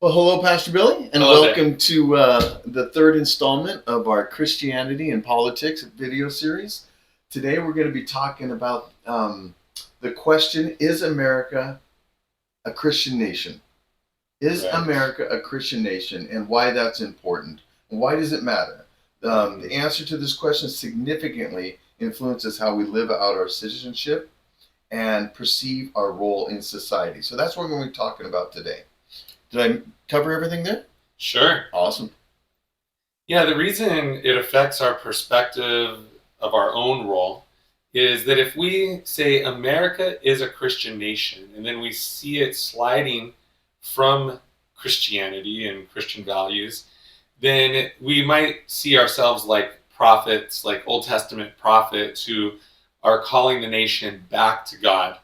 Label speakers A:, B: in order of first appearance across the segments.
A: Well, hello, Pastor Billy, and
B: Hello
A: welcome to the third installment of our Christianity and Politics video series. Today we're going to be talking about the question, is America a Christian nation? Is
B: Right.
A: America a Christian nation, and why that's important? And why does it matter? The answer to this question significantly influences how we live out our citizenship and perceive our role in society. So that's what we're going to be talking about today. Did I cover everything there?
B: Sure.
A: Awesome.
B: Yeah, the reason it affects our perspective of our own role is that if we say America is a Christian nation and then we see it sliding from Christianity and Christian values, then we might see ourselves like prophets, like Old Testament prophets who are calling the nation back to God.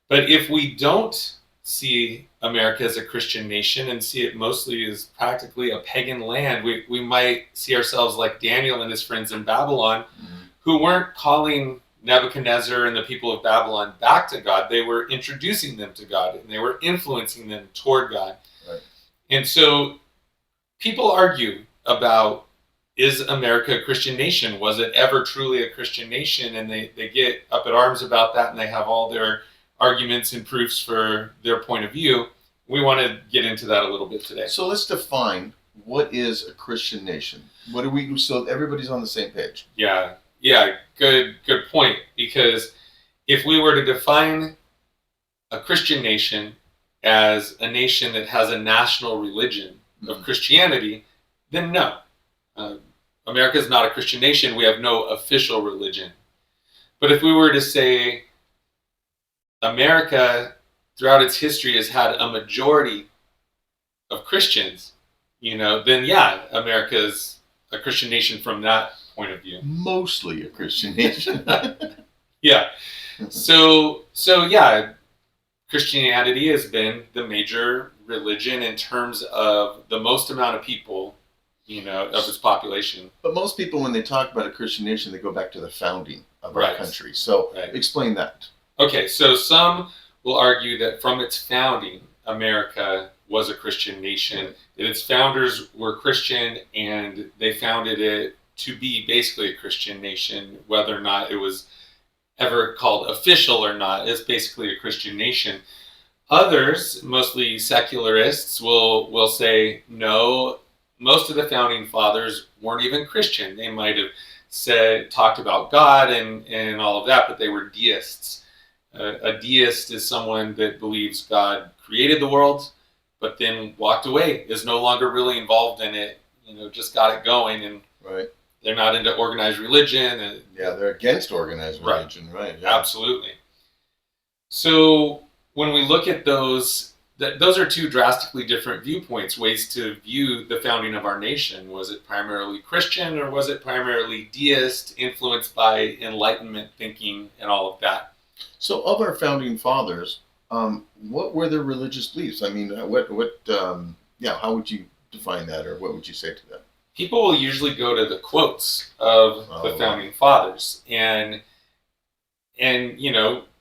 B: But if we don't see America as a Christian nation and see it mostly as practically a pagan land, we might see ourselves like Daniel and his friends in Babylon, who weren't calling Nebuchadnezzar and the people of Babylon back to God. They were introducing them to God and they were influencing them toward God.
A: Right.
B: And so people argue about, is America a Christian nation? Was it ever truly a Christian nation? And they get up in arms about that, and they have all their arguments and proofs for their point of view. We want to get into that a little bit today.
A: So let's define what is a Christian nation. What do we, so everybody's on the same page?
B: Yeah, good point. Because if we were to define a Christian nation as a nation that has a national religion of Christianity, then no. America is not a Christian nation. We have no official religion. But if we were to say America, throughout its history, has had a majority of Christians, then yeah, America is a Christian nation from that point of view.
A: Mostly a Christian nation.
B: Yeah. So yeah, Christianity has been the major religion in terms of the most amount of people, of its population.
A: But most people, when they talk about a Christian nation, they go back to the founding of our
B: Right.
A: country. So explain that.
B: Okay, so some will argue that from its founding, America was a Christian nation, that its founders were Christian, and they founded it to be basically a Christian nation, whether or not it was ever called official or not. It's basically a Christian nation. Others, mostly secularists, will say, no, most of the founding fathers weren't even Christian. They might have talked about God and all of that, but they were deists. A deist is someone that believes God created the world, but then walked away, is no longer really involved in it, just got it going, and they're not into organized religion. And,
A: they're against organized religion, right? Yeah.
B: Absolutely. So when we look at those are two drastically different viewpoints, ways to view the founding of our nation. Was it primarily Christian, or was it primarily deist, influenced by Enlightenment thinking and all of that?
A: So of our founding fathers, what were their religious beliefs? I mean, how would you define that, or what would you say to that?
B: People will usually go to the quotes of the founding fathers, and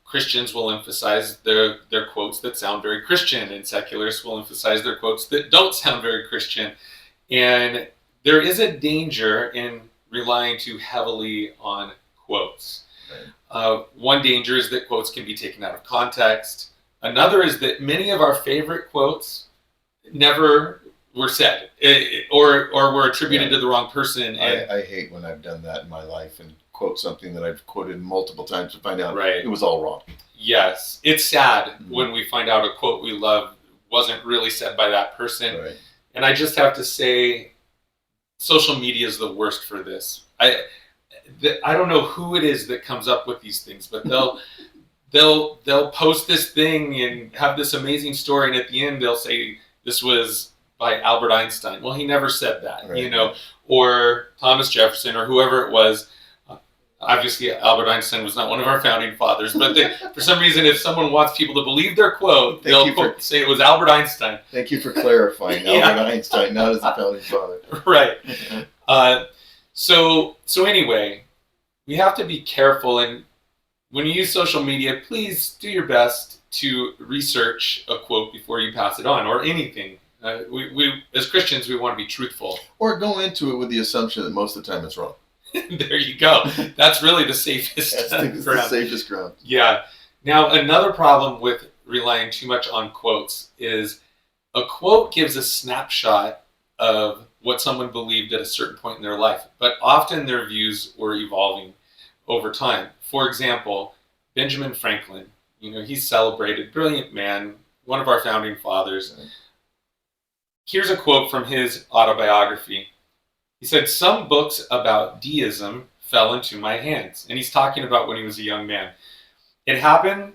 B: Christians will emphasize their quotes that sound very Christian, and secularists will emphasize their quotes that don't sound very Christian. And there is a danger in relying too heavily on quotes. Right. One danger is that quotes can be taken out of context. Another is that many of our favorite quotes never were said, or were attributed to the wrong person. And
A: I hate when I've done that in my life and quote something that I've quoted multiple times to find out it was all wrong.
B: Yes, it's sad when we find out a quote we love wasn't really said by that person.
A: Right.
B: And I just have to say, social media is the worst for this. I don't know who it is that comes up with these things, but they'll post this thing and have this amazing story, and at the end they'll say this was by Albert Einstein. Well, he never said that, or Thomas Jefferson, or whoever it was. Obviously, Albert Einstein was not one of our founding fathers, but for some reason, if someone wants people to believe their quote, they'll say it was Albert Einstein.
A: Thank you for clarifying. Albert Einstein, not as a founding father.
B: Right. So anyway, we have to be careful, and when you use social media, please do your best to research a quote before you pass it on, or anything We as Christians, we want to be truthful.
A: Or go into it with the assumption that most of the time it's wrong.
B: There you go. That's really the safest
A: That's the safest ground.
B: Yeah. Now, another problem with relying too much on quotes is a quote gives a snapshot of what someone believed at a certain point in their life, but often their views were evolving over time. For example, Benjamin Franklin, he's celebrated, brilliant man, one of our founding fathers.
A: Right.
B: Here's a quote from his autobiography. He said, "Some books about deism fell into my hands." And he's talking about when he was a young man. "It happened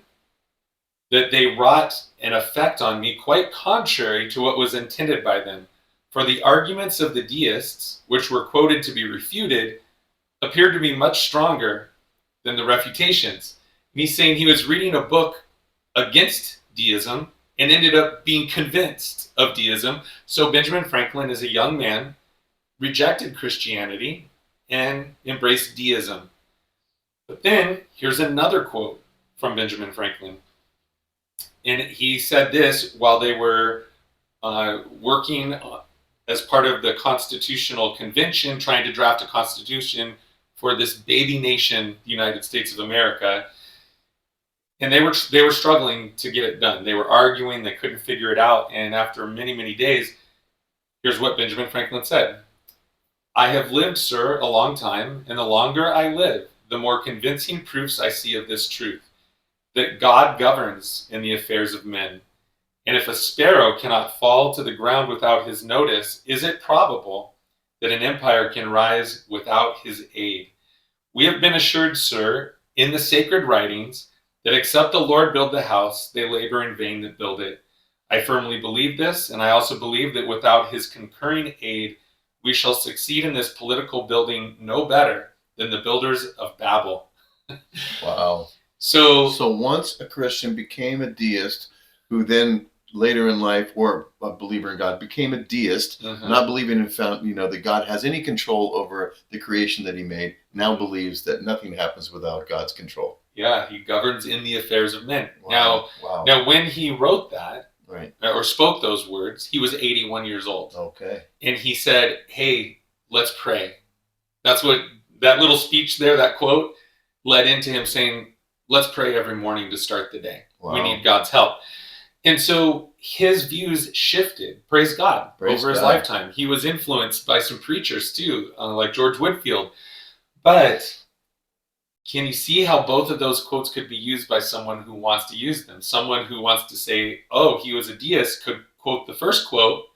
B: that they wrought an effect on me quite contrary to what was intended by them. For the arguments of the deists, which were quoted to be refuted, appeared to be much stronger than the refutations." And he's saying he was reading a book against deism and ended up being convinced of deism. So Benjamin Franklin, as a young man, rejected Christianity and embraced deism. But then here's another quote from Benjamin Franklin. And he said this while they were working as part of the Constitutional Convention, trying to draft a constitution for this baby nation, the United States of America. And they were struggling to get it done. They were arguing, they couldn't figure it out. And after many, many days, here's what Benjamin Franklin said. "I have lived, sir, a long time, and the longer I live, the more convincing proofs I see of this truth, that God governs in the affairs of men. And if a sparrow cannot fall to the ground without his notice, is it probable that an empire can rise without his aid? We have been assured, sir, in the sacred writings, that except the Lord build the house, they labor in vain that build it. I firmly believe this, and I also believe that without his concurring aid, we shall succeed in this political building no better than the builders of Babel."
A: Wow.
B: So
A: once a Christian became a deist, who then later in life, or a believer in God, became a deist, not believing in that God has any control over the creation that he made, now believes that nothing happens without God's control.
B: Yeah, he governs in the affairs of men.
A: Wow.
B: Now, when he wrote that,
A: right,
B: or spoke those words, he was 81 years old.
A: Okay.
B: And he said, "Hey, let's pray." That's what that little speech there, that quote, led into him saying, "Let's pray every morning to start the day.
A: Wow.
B: We need God's help." And so his views shifted, praise God, over his lifetime. He was influenced by some preachers too, like George Whitefield. But can you see how both of those quotes could be used by someone who wants to use them? Someone who wants to say, oh, he was a deist, could quote the first quote,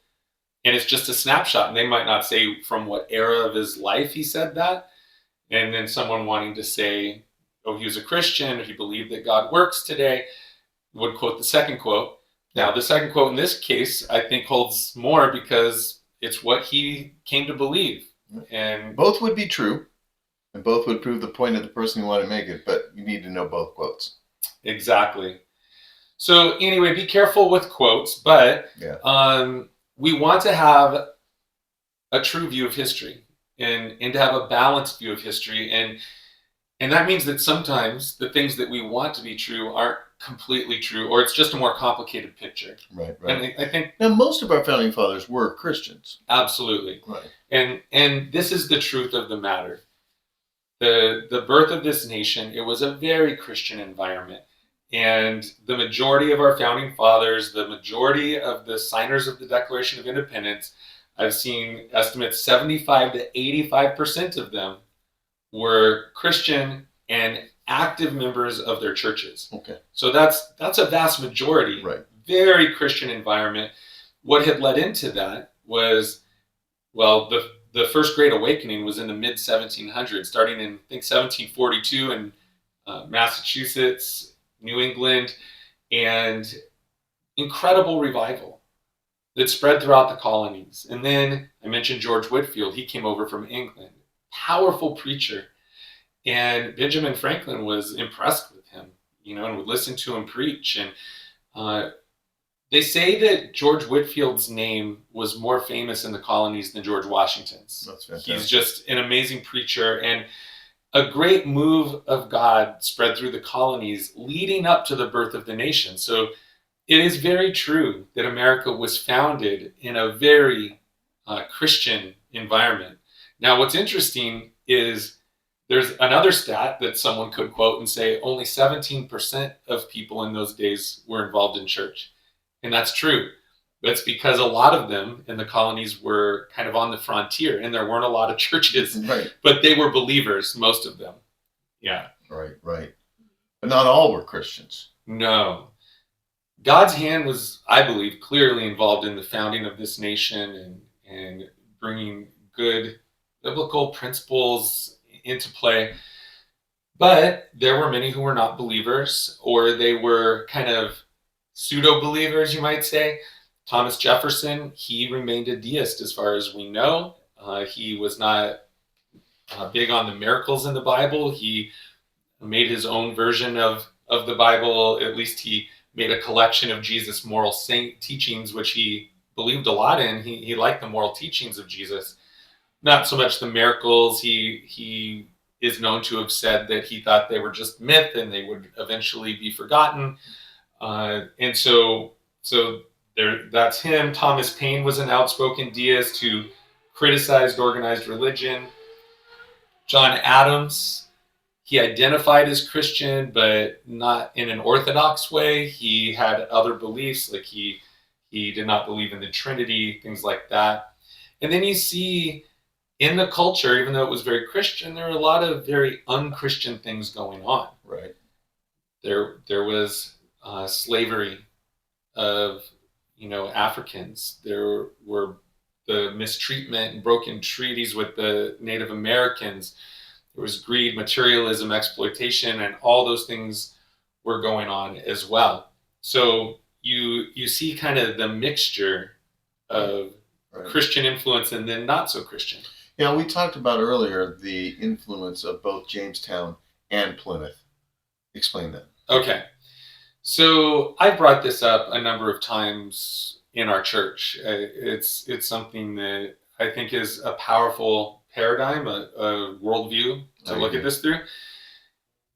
B: and it's just a snapshot. And they might not say from what era of his life he said that. And then someone wanting to say, oh, he was a Christian, or he believed that God works today, would quote the second quote. Now, the second quote in this case, I think, holds more because it's what he came to believe. And
A: both would be true, and both would prove the point of the person who wanted to make it, but you need to know both quotes.
B: Exactly. So anyway, be careful with quotes, but we want to have a true view of history and to have a balanced view of history. And that means that sometimes the things that we want to be true aren't completely true, or it's just a more complicated picture.
A: Right.
B: And I think
A: now most of our founding fathers were Christians.
B: Absolutely.
A: Right.
B: And this is the truth of the matter. The birth of this nation, it was a very Christian environment. And the majority of our founding fathers, the majority of the signers of the Declaration of Independence, I've seen estimates 75 to 85% of them were Christian and active members of their churches.
A: Okay.
B: So that's a vast majority.
A: Right.
B: Very Christian environment. What had led into that was, well, the first Great Awakening was in the mid-1700s, starting in, I think, 1742 in Massachusetts, New England, and incredible revival that spread throughout the colonies. And then I mentioned George Whitefield. He came over from England. Powerful preacher. And Benjamin Franklin was impressed with him, and would listen to him preach. And they say that George Whitefield's name was more famous in the colonies than George Washington's.
A: That's fantastic.
B: He's just an amazing preacher, and a great move of God spread through the colonies leading up to the birth of the nation. So it is very true that America was founded in a very Christian environment. Now, what's interesting is there's another stat that someone could quote and say only 17% of people in those days were involved in church. And that's true. That's because a lot of them in the colonies were kind of on the frontier and there weren't a lot of churches,
A: Right.
B: but they were believers, most of them. Yeah.
A: Right. But not all were Christians.
B: No. God's hand was, I believe, clearly involved in the founding of this nation and bringing good biblical principles into play. But there were many who were not believers, or they were kind of pseudo-believers, you might say. Thomas Jefferson, he remained a deist as far as we know. He was not big on the miracles in the Bible. He made his own version of the Bible. At least he made a collection of Jesus' moral teachings, which he believed a lot in. He liked the moral teachings of Jesus. Not so much the miracles. He is known to have said that he thought they were just myth and they would eventually be forgotten. And so that's him. Thomas Paine was an outspoken deist who criticized organized religion. John Adams, he identified as Christian, but not in an orthodox way. He had other beliefs, like he did not believe in the Trinity, things like that. And then you see in the culture, even though it was very Christian, there were a lot of very unchristian things going on.
A: Right.
B: There was slavery of Africans. There were the mistreatment and broken treaties with the Native Americans. There was greed, materialism, exploitation, and all those things were going on as well. So you see kind of the mixture of Christian influence and then not so Christian.
A: Yeah, we talked about earlier the influence of both Jamestown and Plymouth. Explain that.
B: Okay. So I brought this up a number of times in our church. It's something that I think is a powerful paradigm, a worldview to look at this through.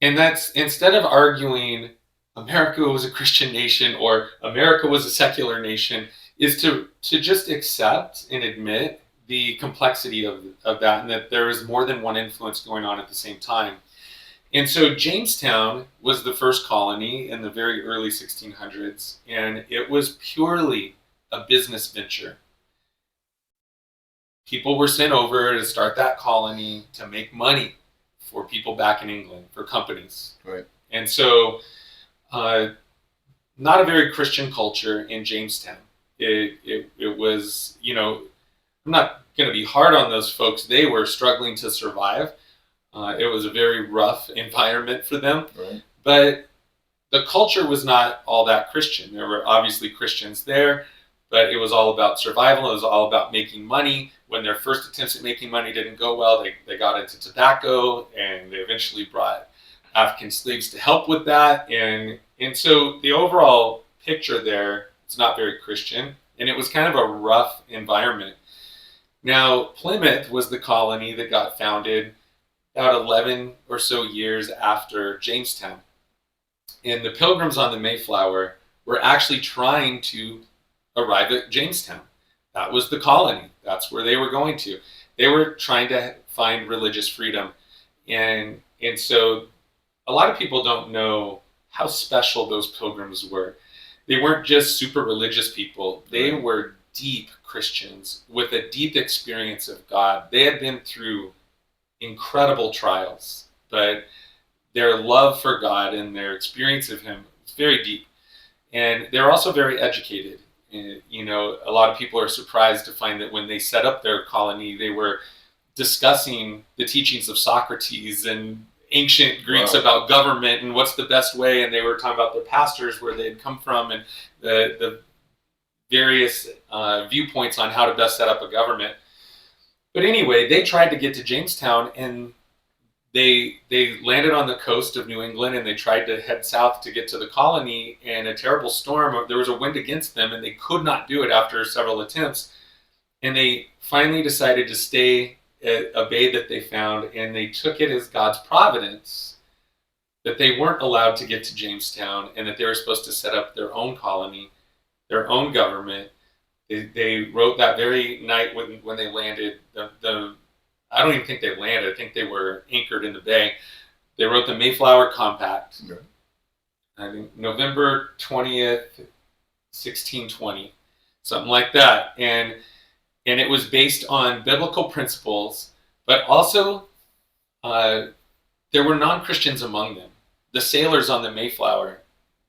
B: And that's, instead of arguing America was a Christian nation or America was a secular nation, is to just accept and admit the complexity of that, and that there is more than one influence going on at the same time. And so Jamestown was the first colony in the very early 1600s, and it was purely a business venture. People were sent over to start that colony to make money for people back in England, for companies.
A: Right.
B: And so not a very Christian culture in Jamestown. It was, I'm not going to be hard on those folks. They were struggling to survive. It was a very rough environment for them.
A: Right.
B: But the culture was not all that Christian. There were obviously Christians there, but it was all about survival. It was all about making money. When their first attempts at making money didn't go well, they got into tobacco, and they eventually brought African slaves to help with that. And so the overall picture there is not very Christian, and it was kind of a rough environment. Now, Plymouth was the colony that got founded about 11 or so years after Jamestown. And the Pilgrims on the Mayflower were actually trying to arrive at Jamestown. That was the colony. That's where they were going to. They were trying to find religious freedom. And so a lot of people don't know how special those Pilgrims were. They weren't just super religious people. They were deep Christians with a deep experience of God. They had been through incredible trials, but their love for God and their experience of Him is very deep. And they're also very educated. And, a lot of people are surprised to find that when they set up their colony, they were discussing the teachings of Socrates and ancient Greeks about government and what's the best way. And they were talking about their pastors, where they had come from, and the various viewpoints on how to best set up a government. But anyway, they tried to get to Jamestown, and they landed on the coast of New England, and they tried to head south to get to the colony, and a terrible storm, there was a wind against them, and they could not do it after several attempts. And they finally decided to stay at a bay that they found, and they took it as God's providence that they weren't allowed to get to Jamestown, and that they were supposed to set up their own colony, their own government. They wrote that very night when they landed. I don't even think they landed. I think they were anchored in the bay. They wrote the Mayflower Compact.
A: Yeah.
B: I think November 20th, 1620, something like that. And it was based on biblical principles, but also there were non-Christians among them. The sailors on the Mayflower,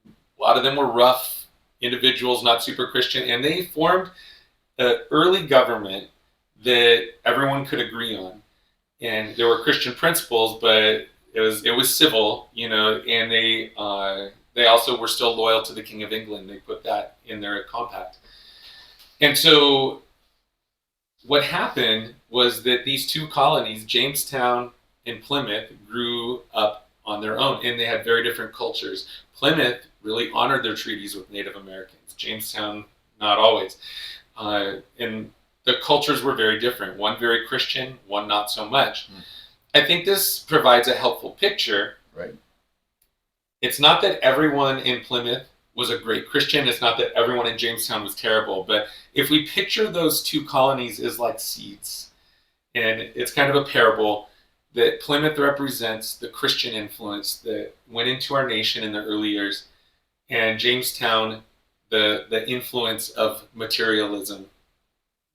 B: a lot of them were rough individuals, not super Christian, and they formed an early government that everyone could agree on. And there were Christian principles, but it was civil, and they also were still loyal to the King of England. They put that in their compact. And so what happened was that these two colonies, Jamestown and Plymouth, grew up on their own, and they had very different cultures. Plymouth really honored their treaties with Native Americans. Jamestown, not always. And the cultures were very different. One very Christian, one not so much. I think this provides a helpful picture.
A: Right.
B: It's not that everyone in Plymouth was a great Christian. It's not that everyone in Jamestown was terrible. But if we picture those two colonies as like seeds, and it's kind of a parable, that Plymouth represents the Christian influence that went into our nation in the early years, and Jamestown, the influence of materialism,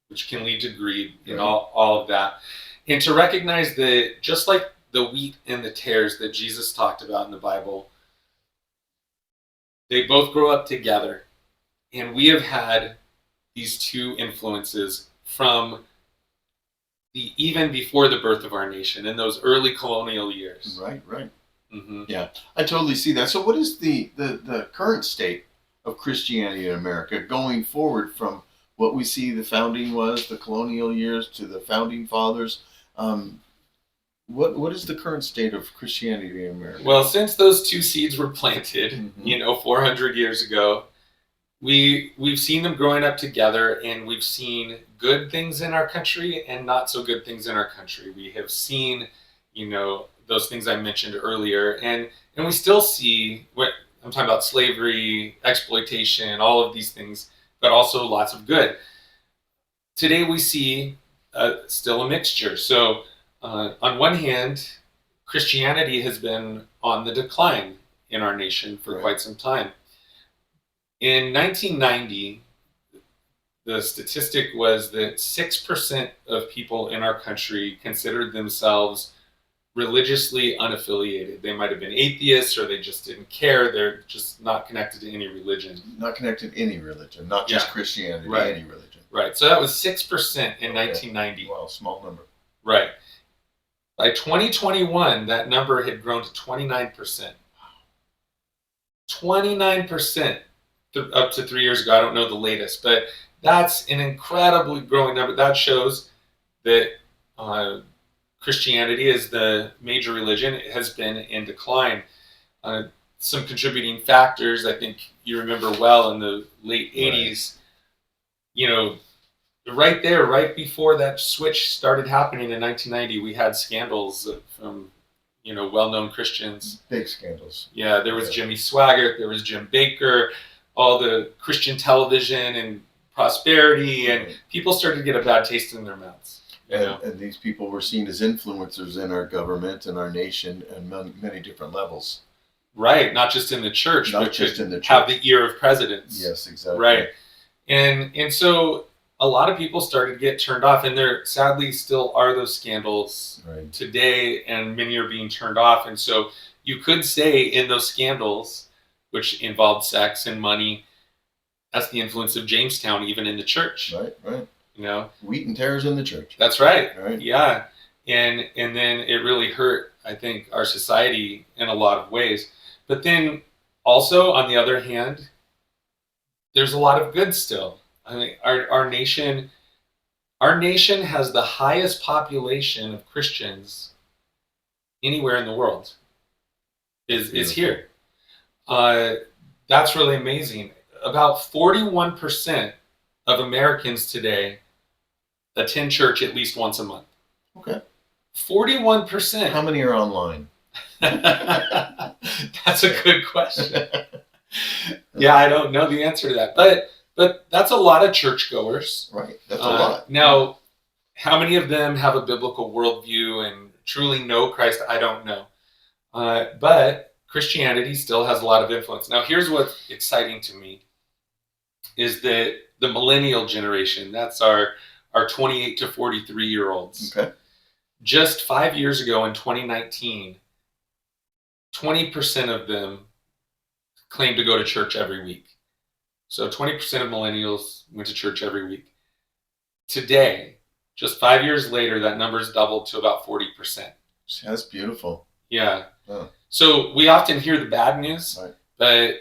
B: which can lead to greed and all of that. And to recognize that just like the wheat and the tares that Jesus talked about in the Bible, they both grow up together. And we have had these two influences from even before the birth of our nation, in those early colonial years.
A: Right.
B: Mm-hmm.
A: Yeah, I totally see that. So what is the current state of Christianity in America going forward from what we see the founding was, the colonial years, to the founding fathers? What is the current state of Christianity in America?
B: Well, since those two seeds were planted, 400 years ago, we've seen them growing up together, and we've seen good things in our country and not so good things in our country. We have seen, those things I mentioned earlier, and we still see what I'm talking about: slavery, exploitation, all of these things, but also lots of good. Today we see still a mixture. So on one hand, Christianity has been on the decline in our nation for quite some time. In 1990, the statistic was that 6% of people in our country considered themselves religiously unaffiliated. They might have been atheists, or they just didn't care. They're just not connected to any religion.
A: Not connected to any religion, not just Christianity,
B: right.
A: Any religion.
B: Right. So that was 6% in 1990.
A: Wow, small number.
B: Right. By 2021, that number had grown to 29%. 29%. Up to 3 years ago. I don't know the latest, but that's an incredibly growing number. That shows that Christianity, as the major religion, has been in decline. Some contributing factors, I think you remember well, in the late 80s, right there, right before that switch started happening in 1990, we had scandals from well-known Christians.
A: Big scandals.
B: Yeah, there was Jimmy Swaggart, there was Jim Bakker, all the Christian television and prosperity, and people started to get a bad taste in their mouths.
A: And these people were seen as influencers in our government and our nation and many different levels.
B: Right, not just in the church,
A: not
B: but
A: just in the church.
B: Have the ear of presidents.
A: Yes, exactly.
B: Right, and so a lot of people started to get turned off, and there sadly still are those scandals today, and many are being turned off. And so you could say in those scandals, which involved sex and money, that's the influence of Jamestown, even in the church.
A: Right.
B: Wheat
A: and tares in the church.
B: That's right.
A: Right.
B: Yeah. And then it really hurt, I think, our society in a lot of ways. But then also, on the other hand, there's a lot of good still. I mean, our nation has the highest population of Christians anywhere in the world. Is here. That's really amazing. About 41% of Americans today attend church at least once a month.
A: Okay.
B: 41%.
A: How many are online?
B: That's a good question. Yeah, I don't know the answer to that, but that's a lot of churchgoers.
A: Right, that's a lot.
B: Now, how many of them have a biblical worldview and truly know Christ? I don't know. But Christianity still has a lot of influence. Now, here's what's exciting to me is that the millennial generation, that's our 28 to 43-year-olds.
A: Okay.
B: Just 5 years ago in 2019, 20% of them claimed to go to church every week. So 20% of millennials went to church every week. Today, just 5 years later, that number's doubled to about 40%.
A: That's beautiful.
B: Yeah.
A: Oh.
B: So we often hear the bad news,
A: Right.
B: but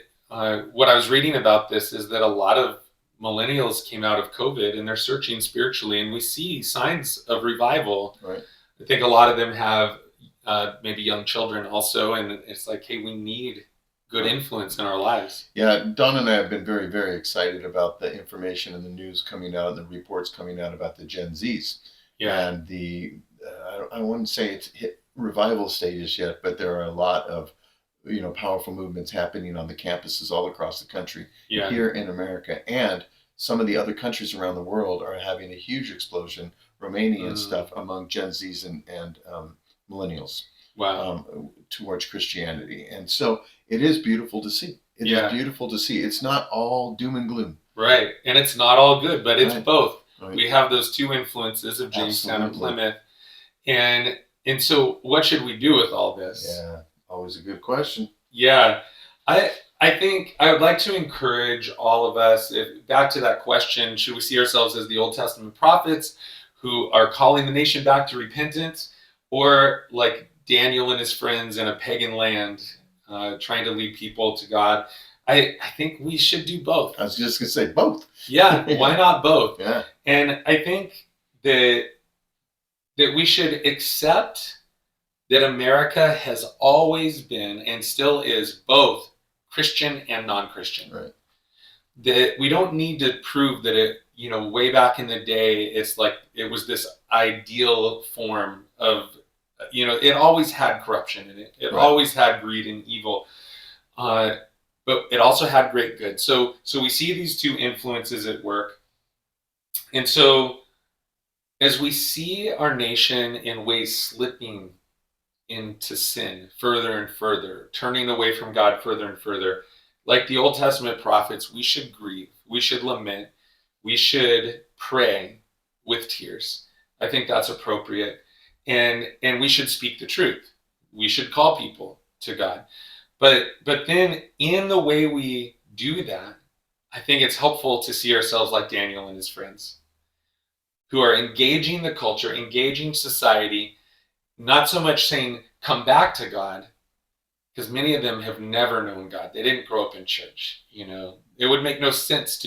B: what I was reading about this is that a lot of millennials came out of COVID and they're searching spiritually, and we see signs of revival.
A: Right.
B: I think a lot of them have maybe young children also, and it's like, hey, we need good influence in our lives.
A: Yeah, Don and I have been very, very excited about the information and the news coming out and the reports coming out about the Gen Zs.
B: Yeah.
A: And I wouldn't say it's hit revival stages yet, but there are a lot of, powerful movements happening on the campuses all across the country,
B: Yeah.
A: here in America. And some of the other countries around the world are having a huge explosion, Romania and stuff, among Gen Zs and millennials.
B: Wow.
A: Towards Christianity. And so it is beautiful to see. It is beautiful to see. It's not all doom and gloom.
B: Right. And it's not all good, but it's both.
A: Right.
B: We have those two influences of Jamestown and Plymouth. And so what should we do with all this?
A: Yeah, always a good question.
B: Yeah. I think I would like to encourage all of us, back to that question, should we see ourselves as the Old Testament prophets who are calling the nation back to repentance, or like Daniel and his friends in a pagan land trying to lead people to God? I think we should do both.
A: I was just going to say both.
B: Yeah, why not both?
A: Yeah.
B: And I think that we should accept that America has always been and still is both Christian and non-Christian.
A: Right.
B: That we don't need to prove that it, way back in the day, it's like it was this ideal form of, it always had corruption in it. It always had greed and evil. But it also had great good. So we see these two influences at work. And so as we see our nation in ways slipping into sin further and further, turning away from God further and further, like the Old Testament prophets, we should grieve, we should lament, we should pray with tears. I think that's appropriate. And we should speak the truth. We should call people to God. But then in the way we do that, I think it's helpful to see ourselves like Daniel and his friends, who are engaging the culture, engaging society, not so much saying, come back to God, because many of them have never known God. They didn't grow up in church. It would make no sense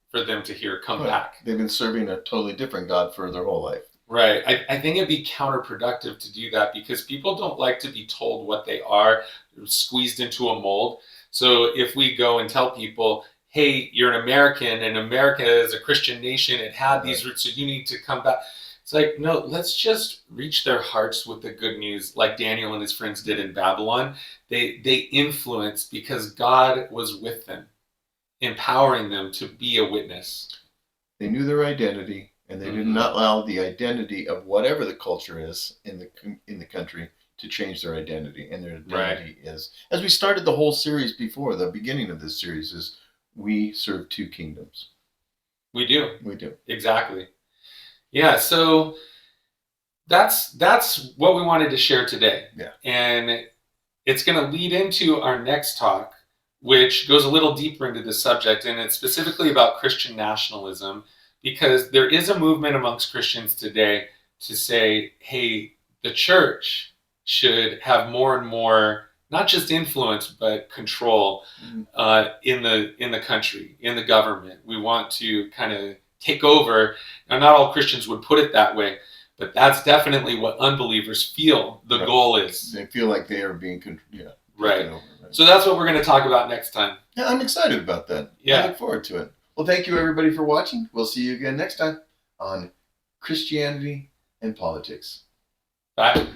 B: for them to hear, come back.
A: They've been serving a totally different God for their whole life.
B: Right. I think it'd be counterproductive to do that, because people don't like to be told what they are, squeezed into a mold. So if we go and tell people, hey, you're an American, and America is a Christian nation, it had these roots, so you need to come back. It's like, no, let's just reach their hearts with the good news, like Daniel and his friends did in Babylon. They influenced because God was with them, empowering them to be a witness.
A: They knew their identity, and they did not allow the identity of whatever the culture is in the country to change their identity. And their identity is, as we started the whole series before, the beginning of this series is, we serve two kingdoms.
B: We do.
A: We do.
B: Exactly. Yeah, so that's what we wanted to share today.
A: Yeah.
B: And it's going to lead into our next talk, which goes a little deeper into the subject, and it's specifically about Christian nationalism, because there is a movement amongst Christians today to say, hey, the church should have more and more, not just influence, but control in the country, in the government. We want to kind of take over. Now, not all Christians would put it that way, but that's definitely what unbelievers feel the goal is.
A: They feel like they are being
B: right.
A: Over, right.
B: So that's what we're going to talk about next time.
A: Yeah, I'm excited about that.
B: Yeah.
A: I look forward to it. Well, thank you everybody for watching. We'll see you again next time on Christianity and Politics.
B: Bye.